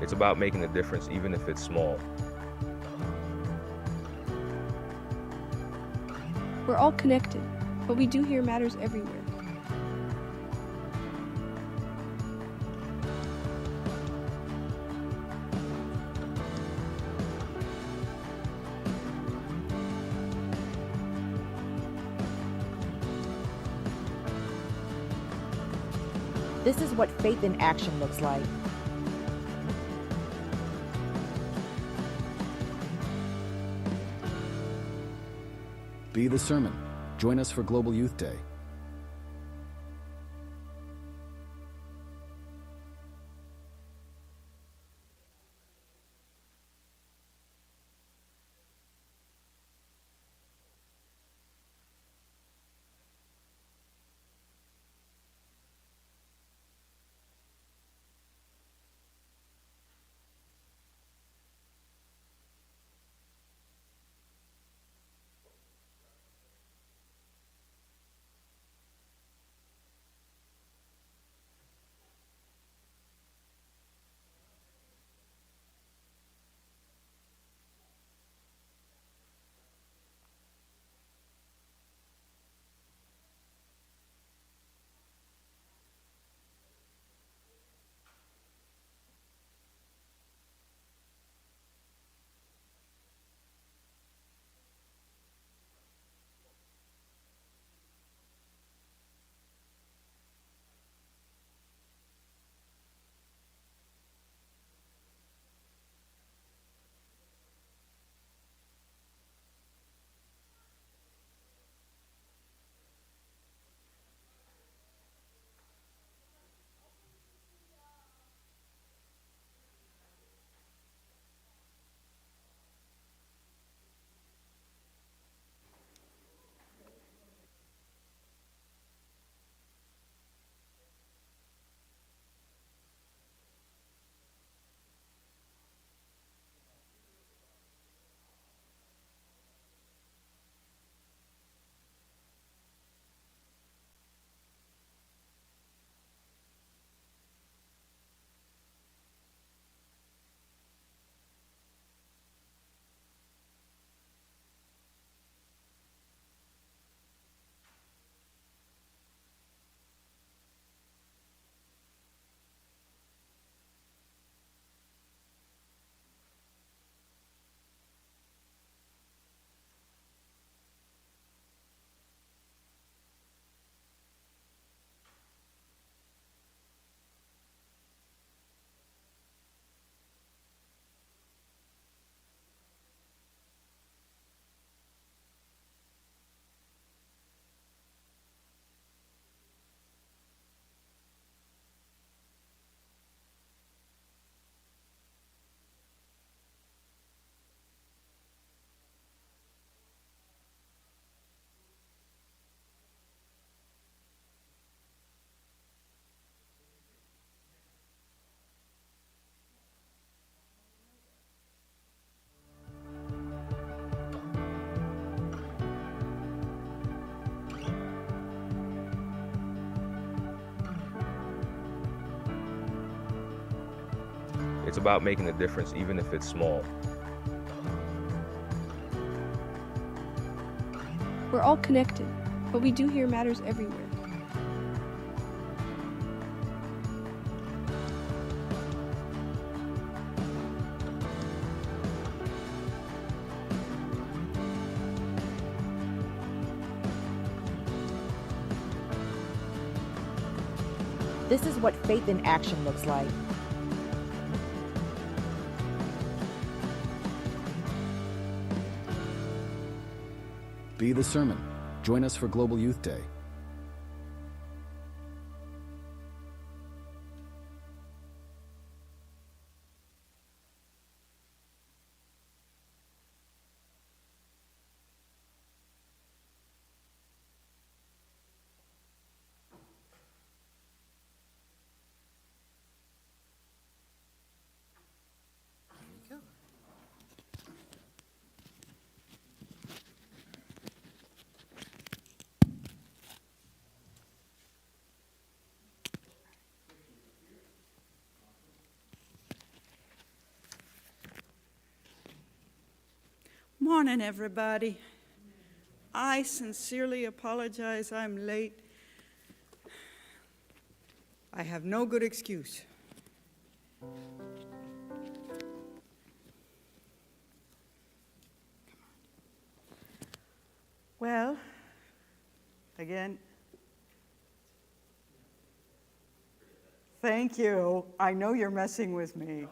It's about making a difference, even if it's small. We're all connected, what we do here matters everywhere. This is what faith in action looks like. Be the sermon. Join us for Global Youth Day. It's about making a difference, even if it's small. We're all connected, what we do here matters everywhere. This is what faith in action looks like. Be the sermon. Join us for Global Youth Day. Morning, everybody. I sincerely apologize I'm late. I have no good excuse. Well, again, thank you. I know you're messing with me.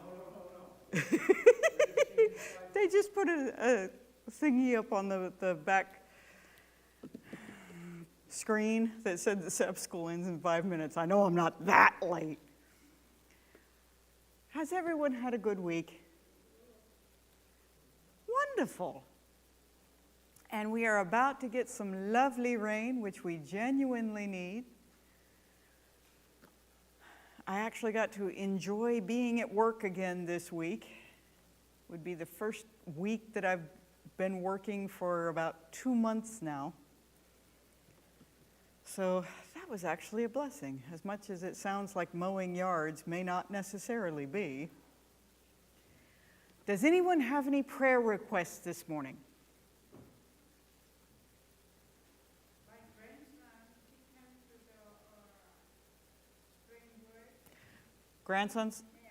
They just put a thingy up on the back screen that said the SEP school ends in 5 minutes. I know I'm not that late. Has everyone had a good week? Wonderful. And we are about to get some lovely rain, which we genuinely need. I actually got to enjoy being at work again this week. It would be the first week that I've been working for about 2 months now. So that was actually a blessing, as much as it sounds like mowing yards may not necessarily be. Does anyone have any prayer requests this morning? My grandson, he came to the spring break. Grandsons? Yeah,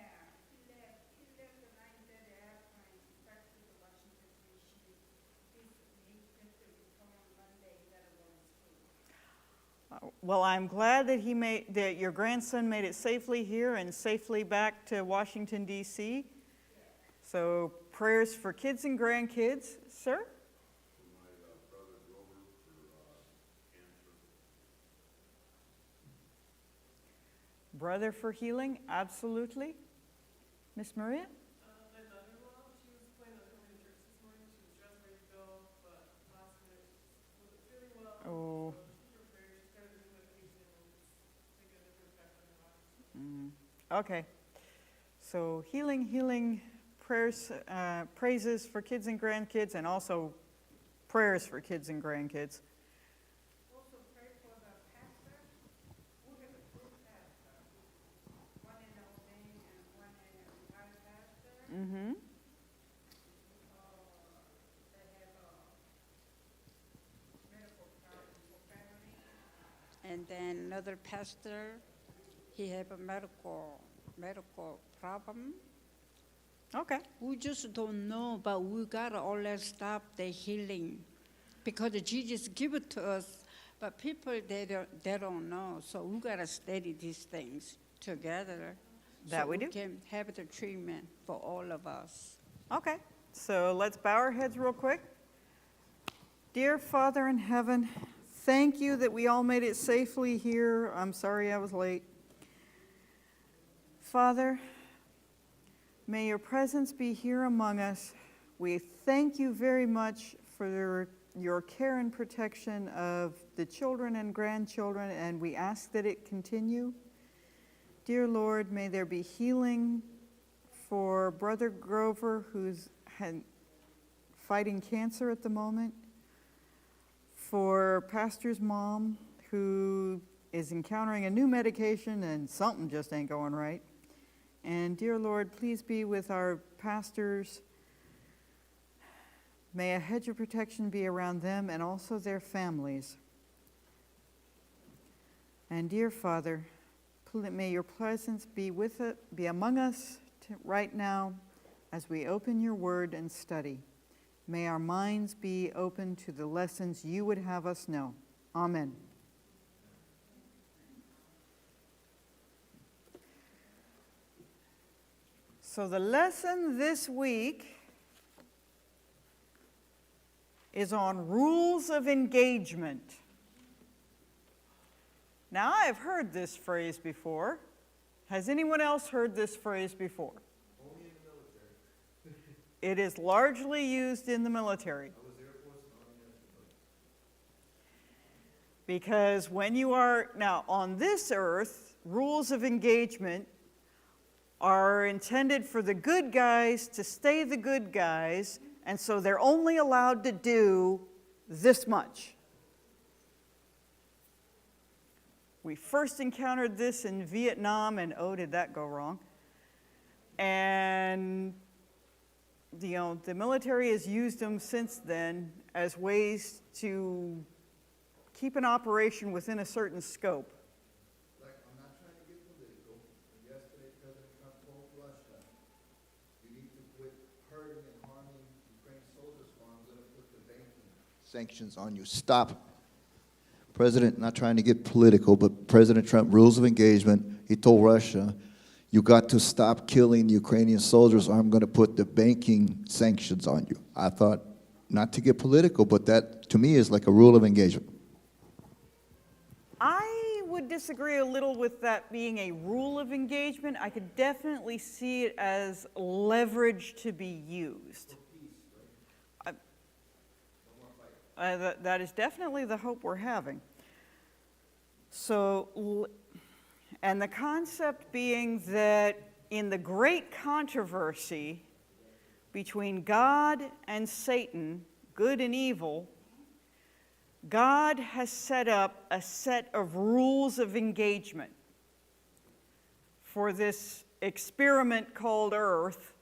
he left the 9:30 airplane back to the Washington, D.C. He's just to return on Monday, he gotta go to school. Well, I'm glad that that your grandson made it safely here and safely back to Washington, D.C. So prayers for kids and grandkids, sir? Brother for healing, absolutely. Miss Maria? My mother-in-law, she was planning on coming to church this morning. She was dressed ready to go, but last minute she wasn't feeling well. Oh. So just keep her prayers. She's got a new medication and it's making a difference back on her lives. Okay. So healing prayers, praises for kids and grandkids, and also prayers for kids and grandkids. Also pray for the pastor. We have a two pastor, one in Albany and one in Revived Pastor. Mm-hmm. They have a medical problem for family. And then another pastor, he have a medical problem. Okay. We just don't know, but we gotta always stop the healing, because Jesus give it to us, but people they don't know. So we gotta study these things together. That so we do. Can have the treatment for all of us. Okay. So let's bow our heads real quick. Dear Father in heaven, thank you that we all made it safely here. I'm sorry I was late. Father, may your presence be here among us. We thank you very much for your care and protection of the children and grandchildren, and we ask that it continue. Dear Lord, may there be healing for Brother Grover, who's fighting cancer at the moment, for Pastor's mom, who is encountering a new medication and something just ain't going right. And dear Lord, please be with our pastors. May a hedge of protection be around them and also their families. And dear Father, may your presence be among us right now as we open your word and study. May our minds be open to the lessons you would have us know. Amen. So the lesson this week is on rules of engagement. Now, I have heard this phrase before. Has anyone else heard this phrase before? Only in the military. It is largely used in the military. I was Air Force and Army National Guard. Because when you are, now on this earth, rules of engagement are intended for the good guys to stay the good guys, and so they're only allowed to do this much. We first encountered this in Vietnam, and oh, did that go wrong. And the military has used them since then as ways to keep an operation within a certain scope. Like, I'm not trying to get political, but yesterday President Trump told Russia, you need to quit hurting and harming Ukraine soldiers, or I'm going to put the banking sanctions on you. Stop. President, not trying to get political, but President Trump, rules of engagement, he told Russia, you got to stop killing Ukrainian soldiers, or I'm going to put the banking sanctions on you. I thought, not to get political, but that, to me, is like a rule of engagement. I would disagree a little with that being a rule of engagement. I could definitely see it as leverage to be used. That is definitely the hope we're having. So, and the concept being that in the great controversy between God and Satan, good and evil, God has set up a set of rules of engagement for this experiment called Earth,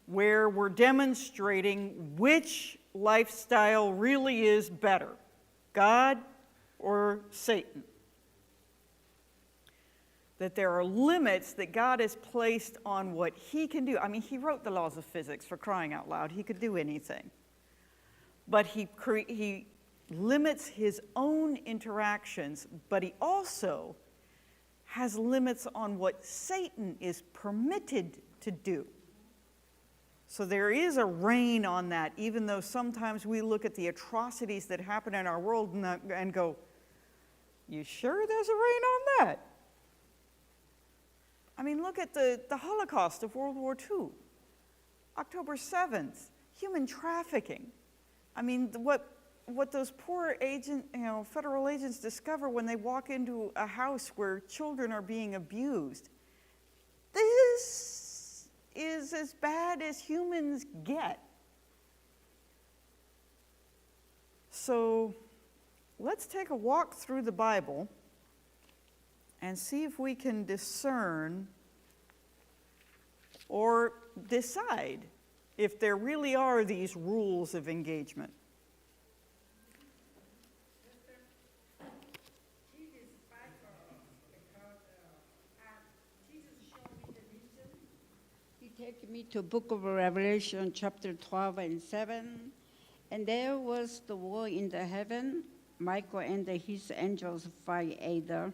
where we're demonstrating which lifestyle really is better, God or Satan. That there are limits that God has placed on what he can do. I mean, he wrote the laws of physics, for crying out loud. He could do anything. But he limits his own interactions, but he also has limits on what Satan is permitted to do. So there is a rein on that, even though sometimes we look at the atrocities that happen in our world and go, you sure there's a rein on that? I mean, look at the Holocaust of World War II, October 7th, human trafficking. I mean, what those poor federal agents discover when they walk into a house where children are being abused. This is as bad as humans get. So let's take a walk through the Bible and see if we can discern or decide if there really are these rules of engagement. Jesus fight for us because Jesus showed me the reason. He take me to book of Revelation, chapter 12 and 7. And there was the war in the heaven. Michael and his angels fight either.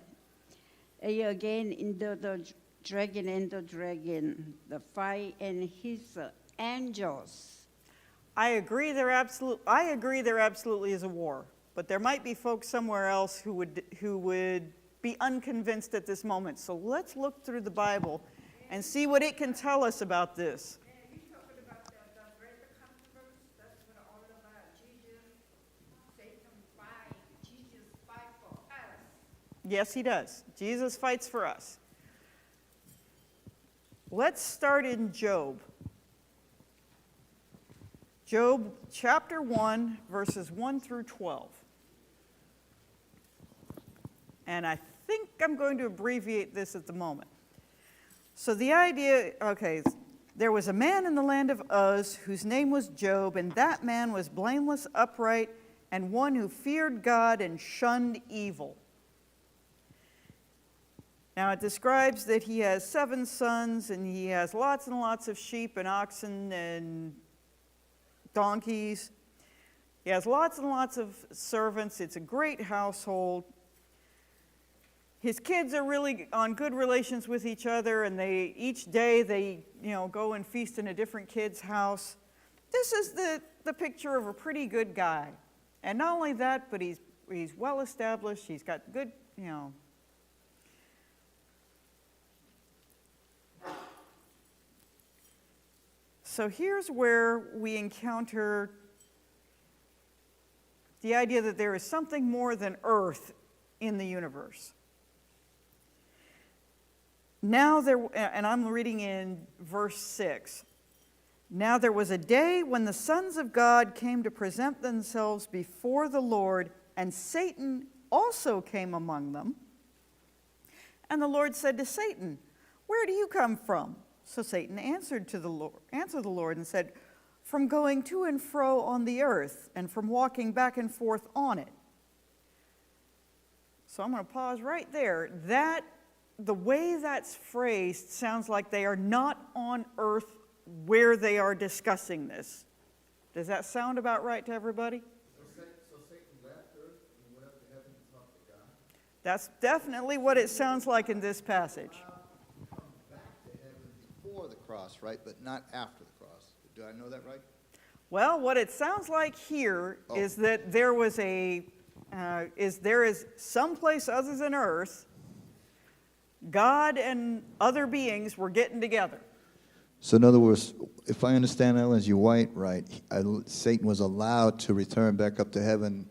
Again, in the dragon and the dragon, the fight and his angels. I agree there absolutely is a war, but there might be folks somewhere else who would be unconvinced at this moment. So let's look through the Bible and see what it can tell us about this. You talking about the great controversy? That's what all about. Satan fight. Jesus fight for us. Yes, he does. Jesus fights for us. Let's start in Job. Job chapter 1, verses 1 through 12. And I think I'm going to abbreviate this at the moment. So the idea, there was a man in the land of Uz whose name was Job, and that man was blameless, upright, and one who feared God and shunned evil. Now it describes that he has 7 sons, and he has lots and lots of sheep and oxen and donkeys. He has lots and lots of servants. It's a great household. His kids are really on good relations with each other, and each day they go and feast in a different kid's house. This is the picture of a pretty good guy. And not only that, but he's well established. He's got good, So here's where we encounter the idea that there is something more than earth in the universe. Now and I'm reading in verse 6. Now there was a day when the sons of God came to present themselves before the Lord, and Satan also came among them. And the Lord said to Satan, "Where do you come from?" So Satan answered the Lord and said, "From going to and fro on the earth and from walking back and forth on it." So I'm going to pause right there. The way that's phrased sounds like they are not on earth where they are discussing this. Does that sound about right to everybody? So Satan left earth and went up to heaven to talk to God? That's definitely what it sounds like in this passage. Come back to heaven before the cross, right? But not after the cross. Do I know that right? Well, what it sounds like here is that there is someplace other than earth, God and other beings were getting together. So in other words, if I understand Ellen G. White right, Satan was allowed to return back up to heaven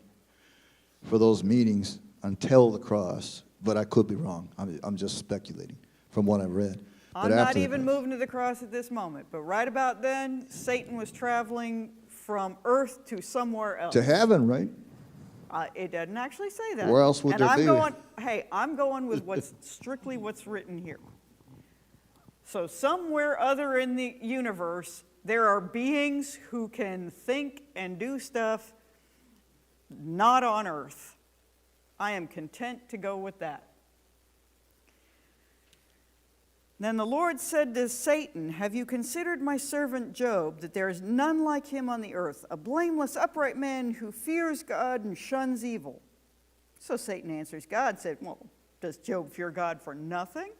for those meetings until the cross. But I could be wrong. I'm just speculating from what I've read. I'm not even moving to the cross at this moment, but right about then, Satan was traveling from earth to somewhere else. To heaven, right? It doesn't actually say that. Where else would there be? I'm going with strictly what's written here. So somewhere other in the universe, there are beings who can think and do stuff not on earth. I am content to go with that. Then the Lord said to Satan, "Have you considered my servant Job, that there is none like him on the earth, a blameless, upright man who fears God and shuns evil?" So Satan answers God, said, "Well, does Job fear God for nothing?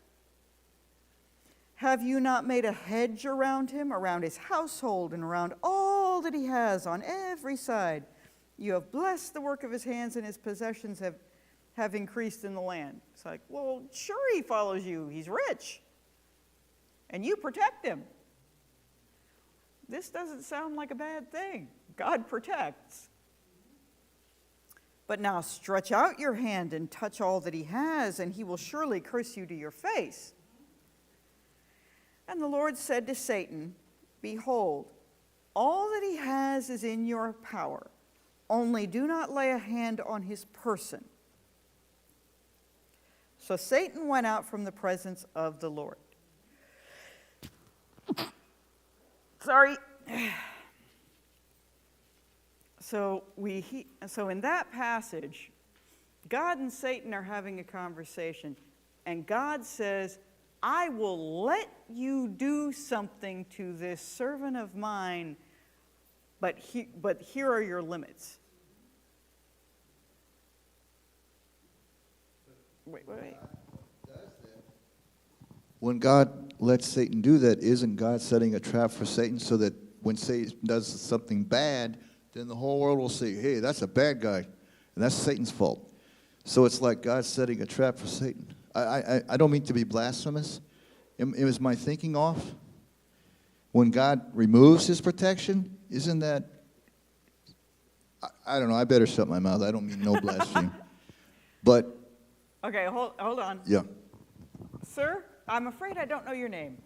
Have you not made a hedge around him, around his household, and around all that he has on every side? You have blessed the work of his hands, and his possessions have increased in the land." It's like, well, sure he follows you. He's rich. And you protect him. This doesn't sound like a bad thing. God protects. "But now stretch out your hand and touch all that he has, and he will surely curse you to your face." And the Lord said to Satan, "Behold, all that he has is in your power. Only do not lay a hand on his person." So Satan went out from the presence of the Lord. Sorry. So in that passage, God and Satan are having a conversation, and God says, "I will let you do something to this servant of mine, but here are your limits." Wait. When God lets Satan do that, isn't God setting a trap for Satan so that when Satan does something bad, then the whole world will say, "Hey, that's a bad guy," and that's Satan's fault. So it's like God setting a trap for Satan. I don't mean to be blasphemous. Is my thinking off? When God removes his protection, isn't that... I don't know. I better shut my mouth. I don't mean no blasphemy. But... Okay, hold on. Yeah. Sir, I'm afraid I don't know your name.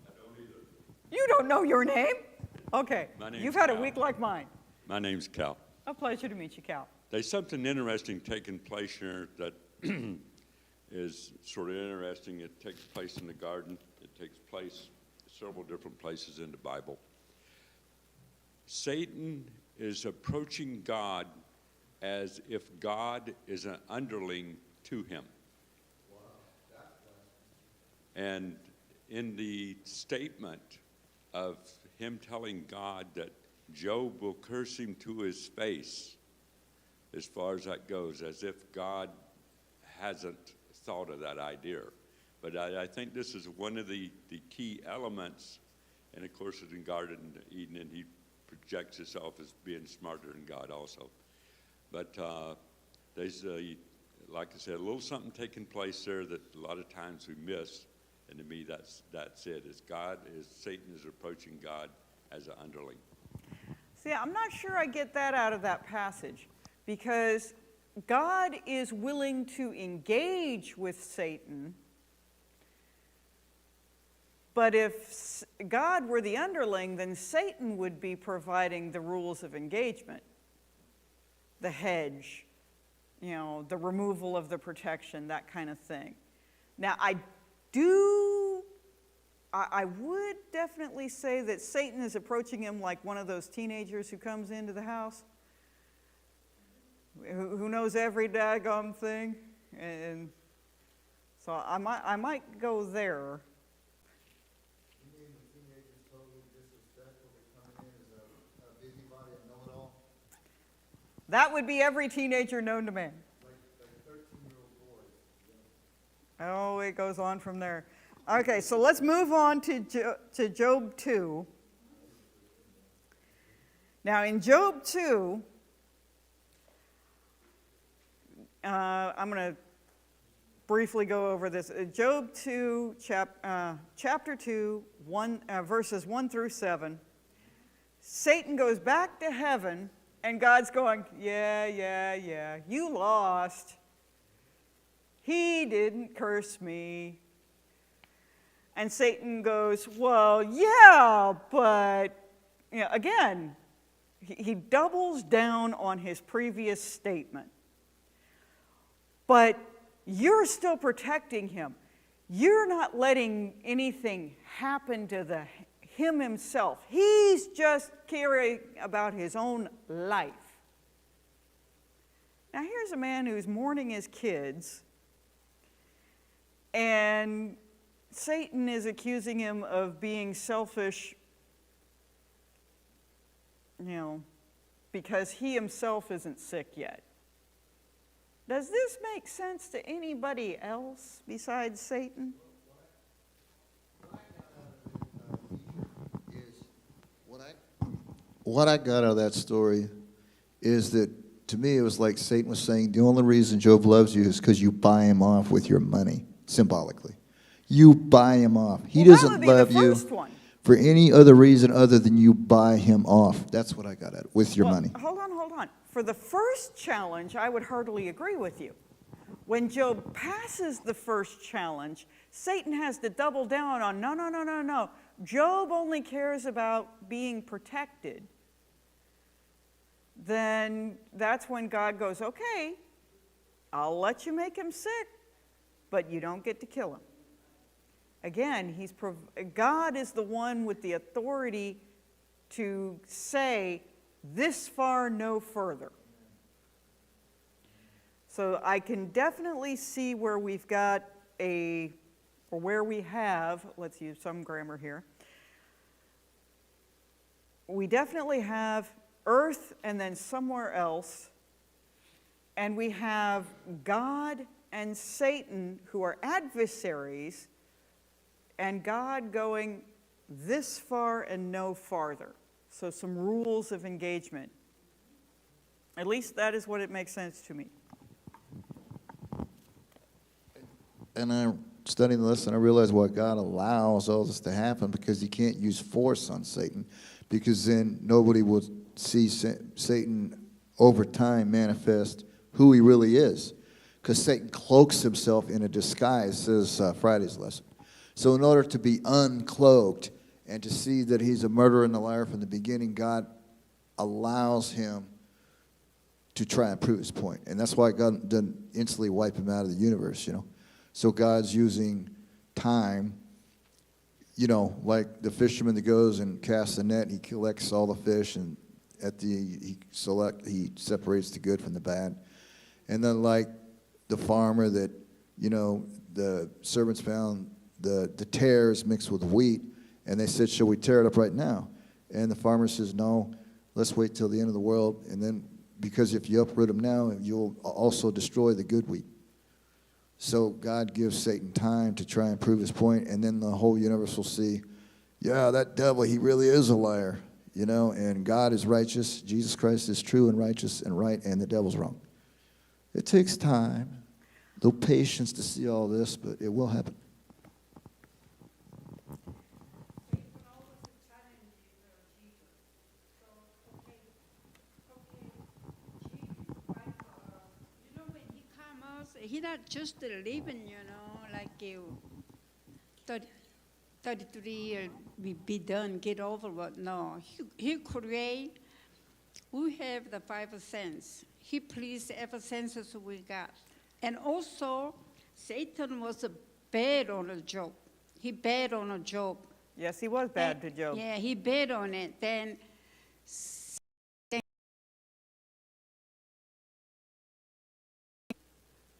I don't either. You don't know your name? Okay. My name's You've had a Cal. week like mine. My name's Cal. A pleasure to meet you, Cal. There's something interesting taking place here that is sort of interesting. It takes place in the garden. It takes place several different places in the Bible. Satan is approaching God as if God is an underling to him. And in the statement of him telling God that Job will curse him to his face, as far as that goes, as if God hasn't thought of that idea. But I think this is one of the key elements, and of course it's in Garden of Eden, and he projects himself as being smarter than God also. But there's, like I said, a little something taking place there that a lot of times we miss. And to me, that's it. Satan is approaching God as an underling. See, I'm not sure I get that out of that passage, because God is willing to engage with Satan, but if God were the underling, then Satan would be providing the rules of engagement, the hedge, the removal of the protection, that kind of thing. Now, I would definitely say that Satan is approaching him like one of those teenagers who comes into the house, who knows every daggone thing. And so I might go there. You mean the teenager's totally disrespectful to come in as a busybody and know-it-all? That would be every teenager known to man. Like 13-year-old boys. Oh, it goes on from there. Okay, so let's move on to Job 2. Now, in Job 2, I'm going to briefly go over this. Job 2, chapter 2, verses 1 through 7. Satan goes back to heaven, and God's going, yeah, you lost. He didn't curse me. And Satan goes, well, yeah, but, again, he doubles down on his previous statement. But you're still protecting him. You're not letting anything happen to him himself. He's just caring about his own life. Now, here's a man who's mourning his kids, and Satan is accusing him of being selfish, because he himself isn't sick yet. Does this make sense to anybody else besides Satan? What I got out of that story is that, to me, it was like Satan was saying, the only reason Job loves you is because you buy him off with your money, symbolically. You buy him off. He doesn't love you for any other reason other than you buy him off. That's what I got at it, with your money. Hold on. For the first challenge, I would heartily agree with you. When Job passes the first challenge, Satan has to double down on, no. Job only cares about being protected. Then that's when God goes, okay, I'll let you make him sick, but you don't get to kill him. Again, God is the one with the authority to say, this far, no further. So I can definitely see where we've got where we have, let's use some grammar here. We definitely have earth and then somewhere else, and we have God and Satan who are adversaries, and God going this far and no farther. So some rules of engagement. At least that is what it makes sense to me. And I'm studying this, and I realize why God allows all this to happen, because he can't use force on Satan, because then nobody will see Satan over time manifest who he really is, because Satan cloaks himself in a disguise, says Friday's lesson. So in order to be uncloaked and to see that he's a murderer and a liar from the beginning, God allows him to try and prove his point. And that's why God doesn't instantly wipe him out of the universe, So God's using time, like the fisherman that goes and casts the net, he collects all the fish, and he separates the good from the bad. And then like the farmer that, the servants found the tares mixed with wheat, and they said, shall we tear it up right now? And the farmer says, no, let's wait till the end of the world, and then, because if you uproot them now, you'll also destroy the good wheat. So God gives Satan time to try and prove his point, and then the whole universe will see, yeah, that devil, he really is a liar, and God is righteous, Jesus Christ is true and righteous and right, and the devil's wrong. It takes time, a little patience to see all this, but it will happen. He not just living, like 33 years, be done, get over what. No, he create. We have the 5 senses. He pleased every senses we got. And also, Satan was bad on a Job. He bad on a Job. Yes, he was bad to Job. Yeah, he bet on it. Then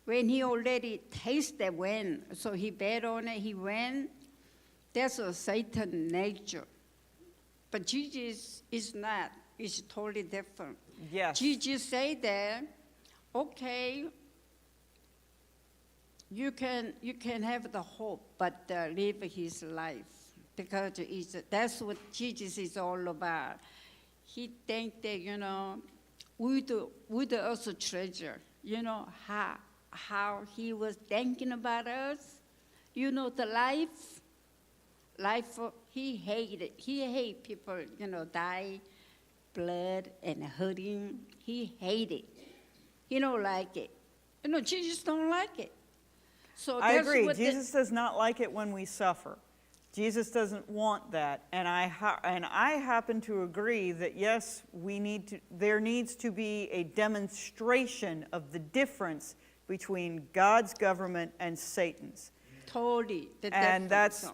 when he already tasted win, so he bet on it, he win. That's a Satan nature. But Jesus is not. It's totally different. Yes. Jesus say that, okay, you can have the hope, but live his life, because that's what Jesus is all about. He think that, with us a treasure, how he was thinking about us, the life, he hate people, die, blood and hurting. He hate it. He don't like it. Jesus don't like it. So I that's agree. what Jesus does not like it when we suffer. Jesus doesn't want that. And I happen to agree that, yes, there needs to be a demonstration of the difference between God's government and Satan's. Totally. And that's,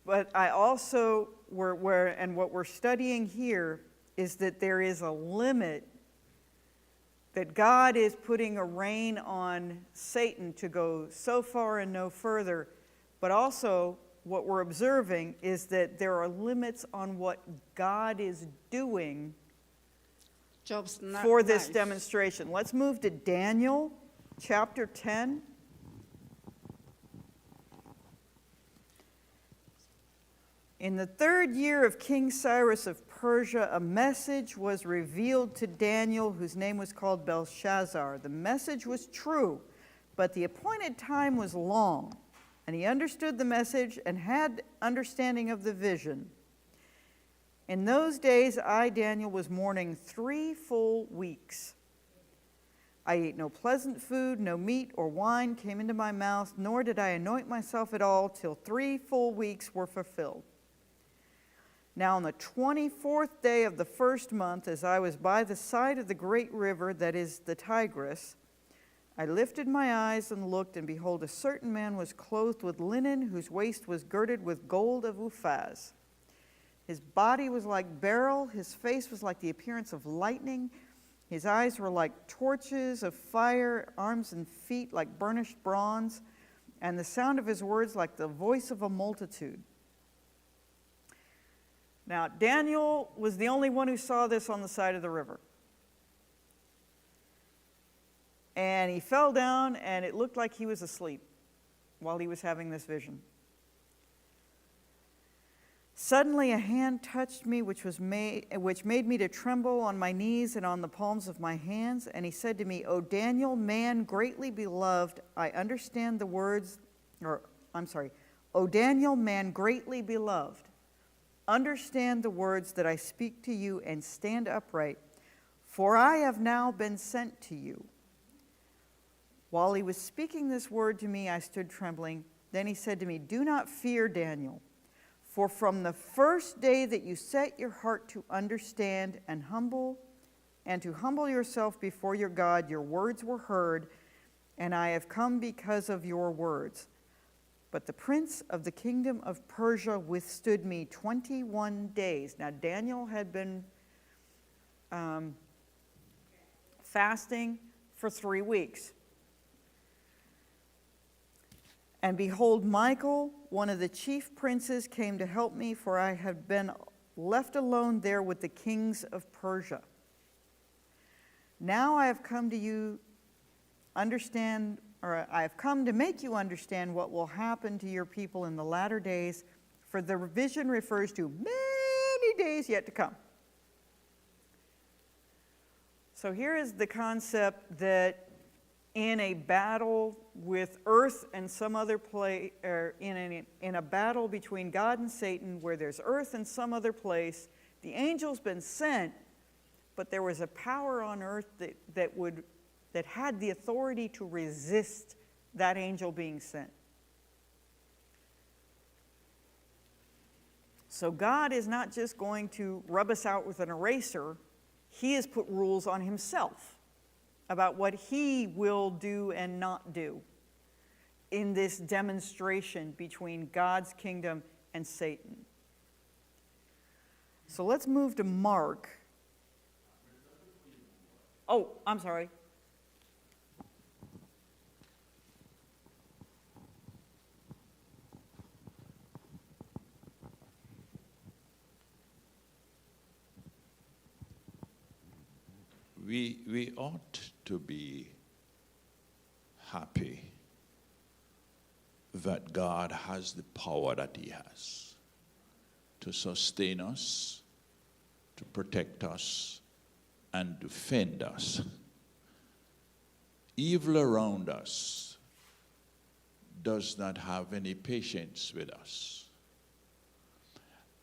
but I also, what we're studying here is that there is a limit, that God is putting a rein on Satan to go so far and no further. But also, what we're observing is that there are limits on what God is doing for this demonstration. Let's move to Daniel chapter 10. In the 3rd year of King Cyrus of Persia, a message was revealed to Daniel, whose name was called Belshazzar. The message was true, but the appointed time was long, and he understood the message and had understanding of the vision. In those days, I, Daniel, was mourning 3 full weeks. I ate no pleasant food, no meat or wine came into my mouth, nor did I anoint myself at all till 3 full weeks were fulfilled. Now on the 24th day of the 1st month, as I was by the side of the great river, that is the Tigris, I lifted my eyes and looked, and behold, a certain man was clothed with linen, whose waist was girded with gold of Uphaz. His body was like beryl, his face was like the appearance of lightning, his eyes were like torches of fire, arms and feet like burnished bronze, and the sound of his words like the voice of a multitude. Now, Daniel was the only one who saw this on the side of the river. And he fell down, and it looked like he was asleep while he was having this vision. Suddenly a hand touched me, which made me to tremble on my knees and on the palms of my hands. And he said to me, O Daniel, man greatly beloved, I understand the words, O Daniel, man greatly beloved, understand the words that I speak to you and stand upright, for I have now been sent to you. While he was speaking this word to me, I stood trembling. Then he said to me, do not fear, Daniel, for from the first day that you set your heart to understand and to humble yourself before your God, your words were heard, and I have come because of your words. But the prince of the kingdom of Persia withstood me 21 days. Now, Daniel had been fasting for 3 weeks. And behold, Michael, one of the chief princes, came to help me, for I had been left alone there with the kings of Persia. Now I have come to make you understand what will happen to your people in the latter days, for the vision refers to many days yet to come. So here is the concept that in a battle with earth and some other place, or in a battle between God and Satan, where there's earth and some other place, the angel's been sent, but there was a power on earth that had the authority to resist that angel being sent. So God is not just going to rub us out with an eraser. He has put rules on himself about what he will do and not do in this demonstration between God's kingdom and Satan. So let's move to Mark. Oh, I'm sorry. We ought to be happy that God has the power that he has to sustain us, to protect us, and defend us. Evil around us does not have any patience with us.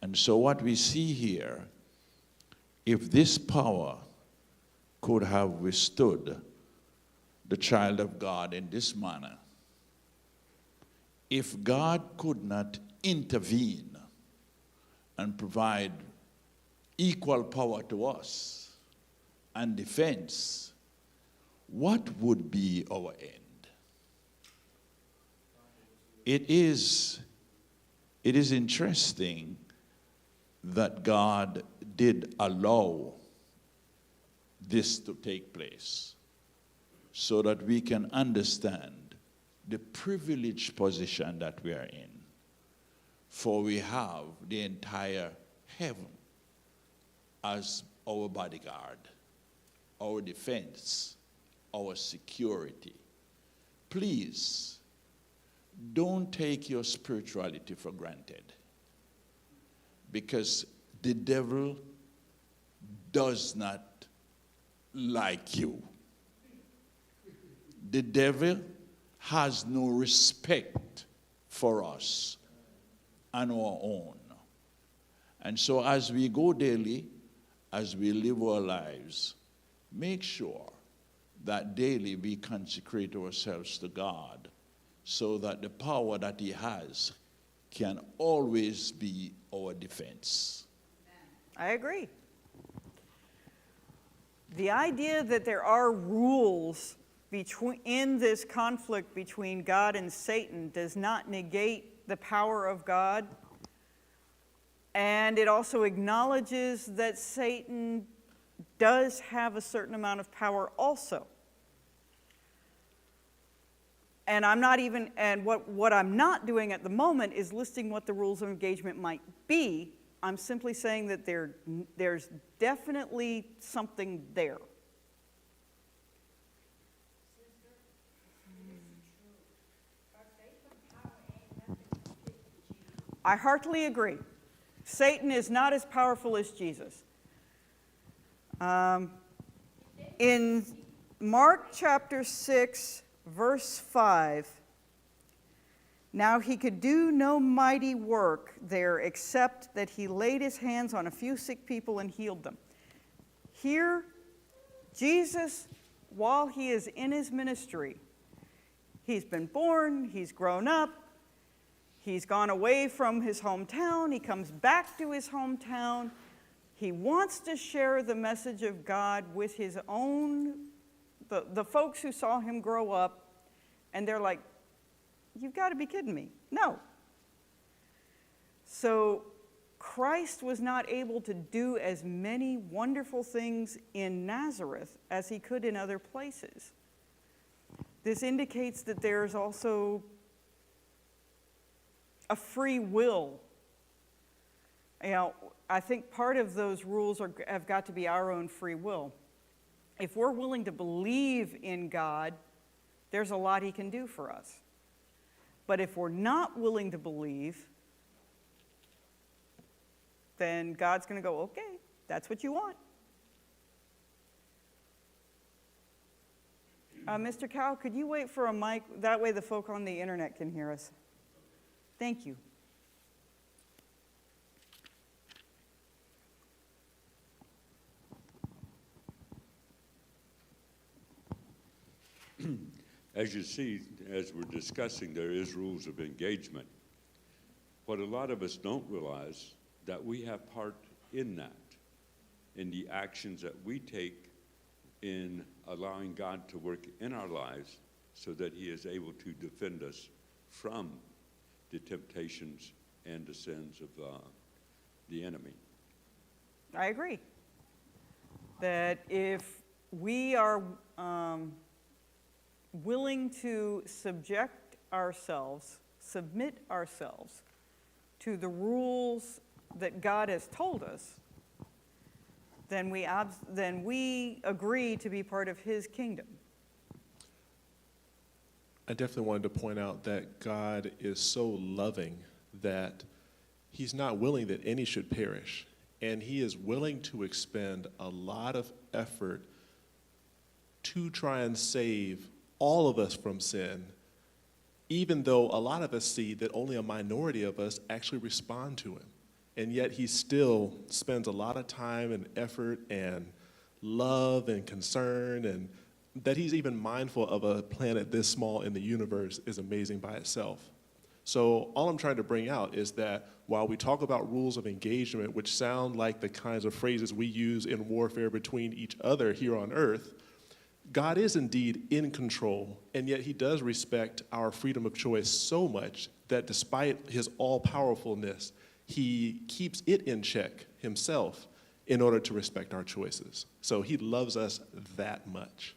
And so what we see here, if this power could have withstood the child of God in this manner, if God could not intervene and provide equal power to us and defense, what would be our end? It is interesting that God did allow this to take place so that we can understand the privileged position that we are in. For we have the entire heaven as our bodyguard, our defense, our security. Please, don't take your spirituality for granted, because the devil does not like you. The devil has no respect for us and our own. And so as we go daily, as we live our lives, make sure that daily we consecrate ourselves to God so that the power that he has can always be our defense. I agree. The idea that there are rules in this conflict between God and Satan does not negate the power of God. And it also acknowledges that Satan does have a certain amount of power also. And what I'm not doing at the moment is listing what the rules of engagement might be. I'm simply saying that there's definitely something there. I heartily agree. Satan is not as powerful as Jesus. In Mark chapter 6, verse 5, now he could do no mighty work there except that he laid his hands on a few sick people and healed them. Here, Jesus, while he is in his ministry, he's been born, he's grown up, he's gone away from his hometown, he comes back to his hometown. He wants to share the message of God with his own, the folks who saw him grow up, and they're like, you've got to be kidding me. No. So Christ was not able to do as many wonderful things in Nazareth as he could in other places. This indicates that there's also a free will. You know, I think part of those rules have got to be our own free will. If we're willing to believe in God, there's a lot he can do for us. But if we're not willing to believe, then God's going to go, okay, that's what you want. Mr. Cow, could you wait for a mic? That way the folk on the internet can hear us. Thank you. As you see, as we're discussing, there is rules of engagement. What a lot of us don't realize, that we have part in that, in the actions that we take in allowing God to work in our lives so that he is able to defend us from the temptations and the sins of the enemy. I agree. That if we are willing to submit ourselves to the rules that God has told us, then we agree to be part of His kingdom. I definitely wanted to point out that God is so loving that He's not willing that any should perish. And He is willing to expend a lot of effort to try and save all of us from sin, even though a lot of us see that only a minority of us actually respond to Him. And yet He still spends a lot of time and effort and love and concern, and that He's even mindful of a planet this small in the universe is amazing by itself. So all I'm trying to bring out is that while we talk about rules of engagement, which sound like the kinds of phrases we use in warfare between each other here on earth, God is indeed in control, and yet He does respect our freedom of choice so much that despite His all-powerfulness, He keeps it in check Himself in order to respect our choices. So He loves us that much.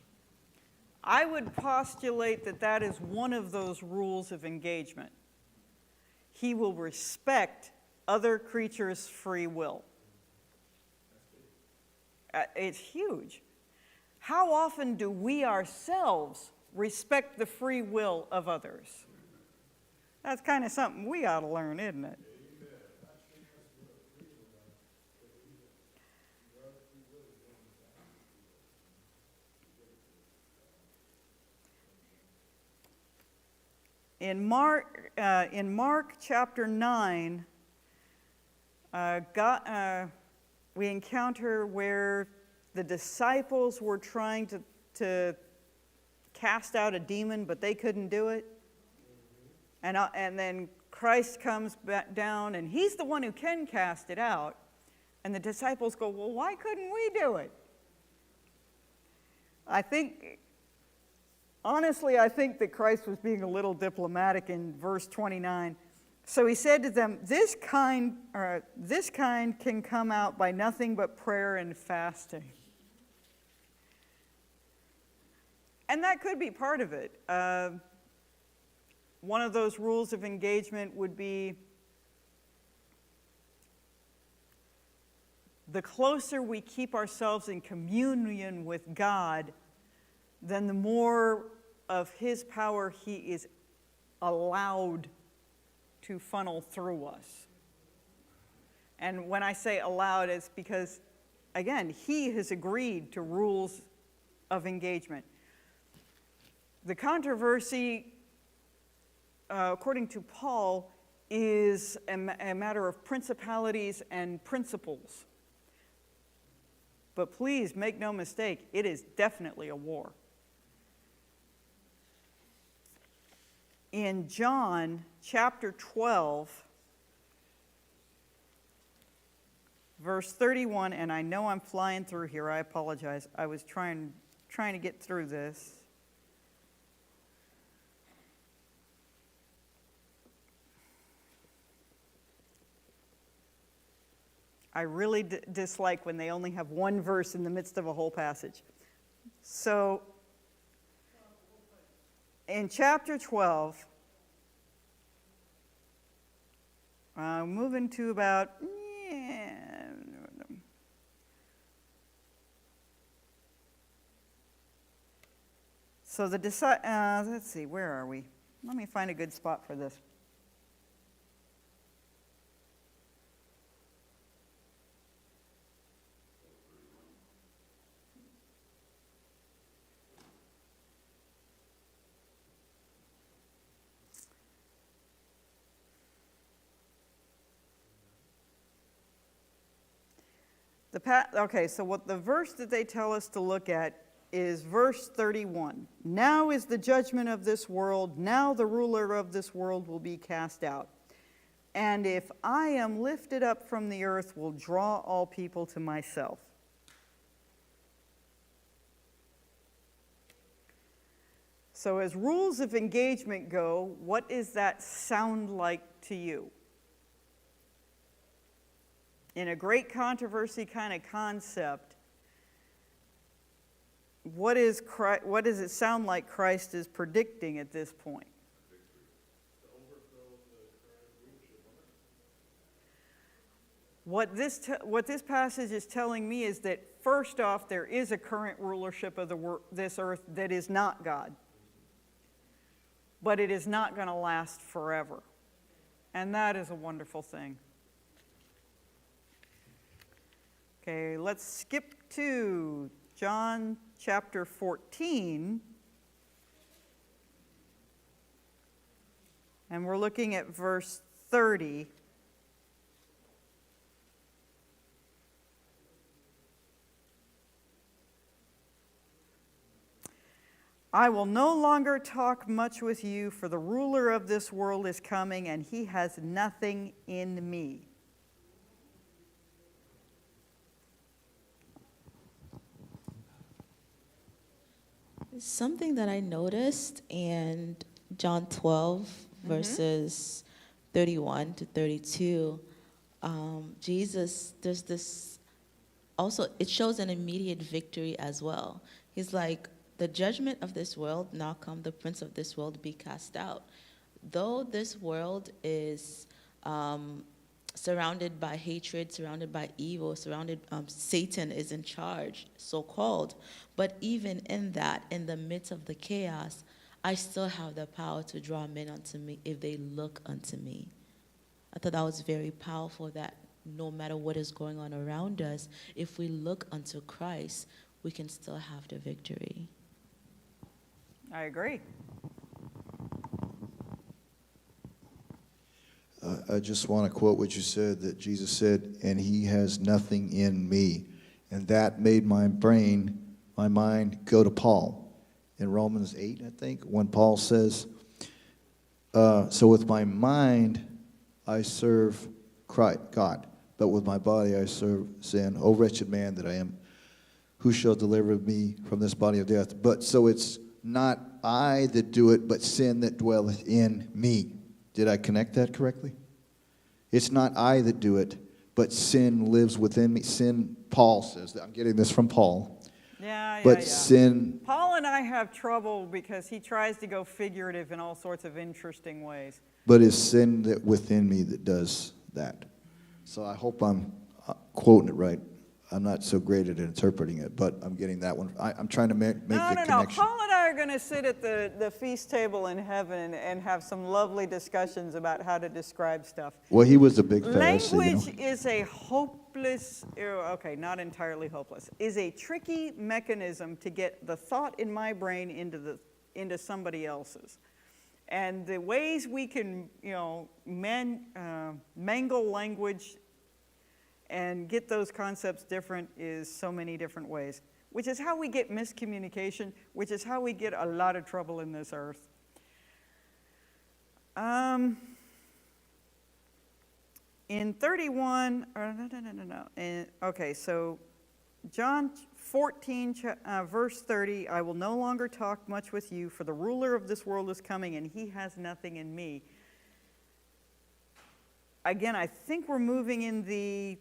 I would postulate that that is one of those rules of engagement. He will respect other creatures' free will. It's huge. How often do we ourselves respect the free will of others? That's kind of something we ought to learn, isn't it? In Mark chapter 9, we encounter where the disciples were trying to cast out a demon, but they couldn't do it. And then Christ comes back down, and He's the one who can cast it out. And the disciples go, well, why couldn't we do it? Honestly, I think that Christ was being a little diplomatic in verse 29. So He said to them, this kind can come out by nothing but prayer and fasting. And that could be part of it. One of those rules of engagement would be the closer we keep ourselves in communion with God, then the more of His power He is allowed to funnel through us. And when I say allowed, it's because, again, He has agreed to rules of engagement. The controversy, according to Paul, is a matter of principalities and principles. But please make no mistake, it is definitely a war. In John chapter 12, verse 31, and I know I'm flying through here, I apologize. I was trying to get through this. I really dislike when they only have one verse in the midst of a whole passage. So, in chapter 12, moving to about, so let's see, where are we? Let me find a good spot for this. Okay, so what the verse that they tell us to look at is verse 31. Now is the judgment of this world, now the ruler of this world will be cast out. And if I am lifted up from the earth, will draw all people to myself. So as rules of engagement go, what does that sound like to you? in a great controversy kind of concept, what does it sound like Christ is predicting at this point? What this passage is telling me is that, first off, there is a current rulership of this earth that is not God. But it is not going to last forever. And that is a wonderful thing. Okay, let's skip to John chapter 14. And we're looking at verse 30. I will no longer talk much with you, for the ruler of this world is coming, and he has nothing in me. Something that I noticed in John 12, verses 31 to 32, Jesus, there's this, also, it shows an immediate victory as well. He's like, the judgment of this world, now come the prince of this world be cast out. Though this world is surrounded by hatred, surrounded by evil, Satan is in charge, so-called. But even in that, in the midst of the chaos, I still have the power to draw men unto me if they look unto me. I thought that was very powerful, that no matter what is going on around us, if we look unto Christ, we can still have the victory. I agree. I just want to quote what you said, that Jesus said, and he has nothing in me. And that made my mind go to Paul in Romans 8, I think, when Paul says, so with my mind I serve Christ, God, but with my body I serve sin. O wretched man that I am, who shall deliver me from this body of death? But so it's not I that do it, but sin that dwelleth in me. Did I connect that correctly? It's not I that do it, but sin lives within me. Sin, Paul says that. I'm getting this from Paul. But sin... Paul and I have trouble because he tries to go figurative in all sorts of interesting ways. But it's sin that within me that does that. So I hope I'm quoting it right. I'm not so great at interpreting it, but I'm getting that one. I'm trying to make the connection. No. Paul and I are going to sit at the feast table in heaven and have some lovely discussions about how to describe stuff. Well, he was a big Pharisee. Language is a hopeless, okay, not entirely hopeless, is a tricky mechanism to get the thought in my brain into somebody else's. And the ways we can, mangle language and get those concepts different is so many different ways, which is how we get miscommunication, which is how we get a lot of trouble in this earth. In 31, okay, so John 14, verse 30, I will no longer talk much with you, for the ruler of this world is coming, and he has nothing in me. Again, I think we're moving in the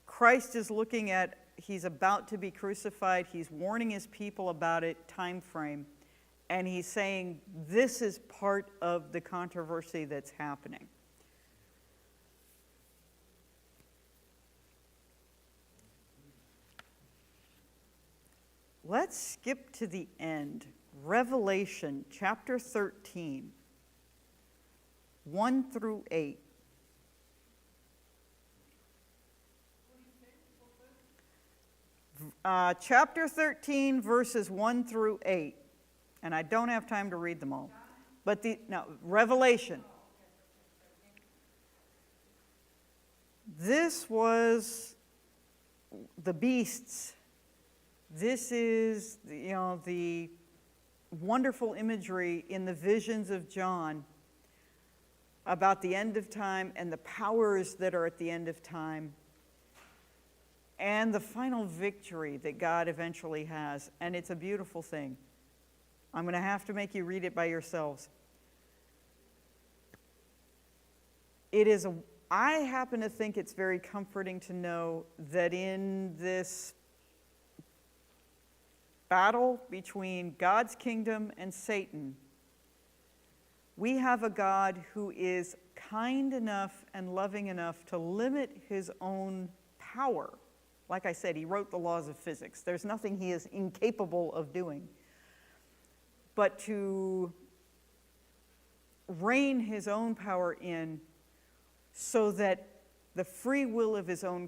Christ is looking at, he's about to be crucified, he's warning his people about it, time frame, and he's saying this is part of the controversy that's happening. Let's skip to the end. Revelation chapter 13, 1 through 8. Chapter 13, verses 1 through 8. And I don't have time to read them all. But Revelation. This was the beasts. This is, the wonderful imagery in the visions of John about the end of time and the powers that are at the end of time, and the final victory that God eventually has. And it's a beautiful thing. I'm going to have to make you read it by yourselves. It is I happen to think it's very comforting to know that in this battle between God's kingdom and Satan, we have a God who is kind enough and loving enough to limit his own power. Like I said, he wrote the laws of physics. There's nothing he is incapable of doing. But to rein his own power in so that the free will of his own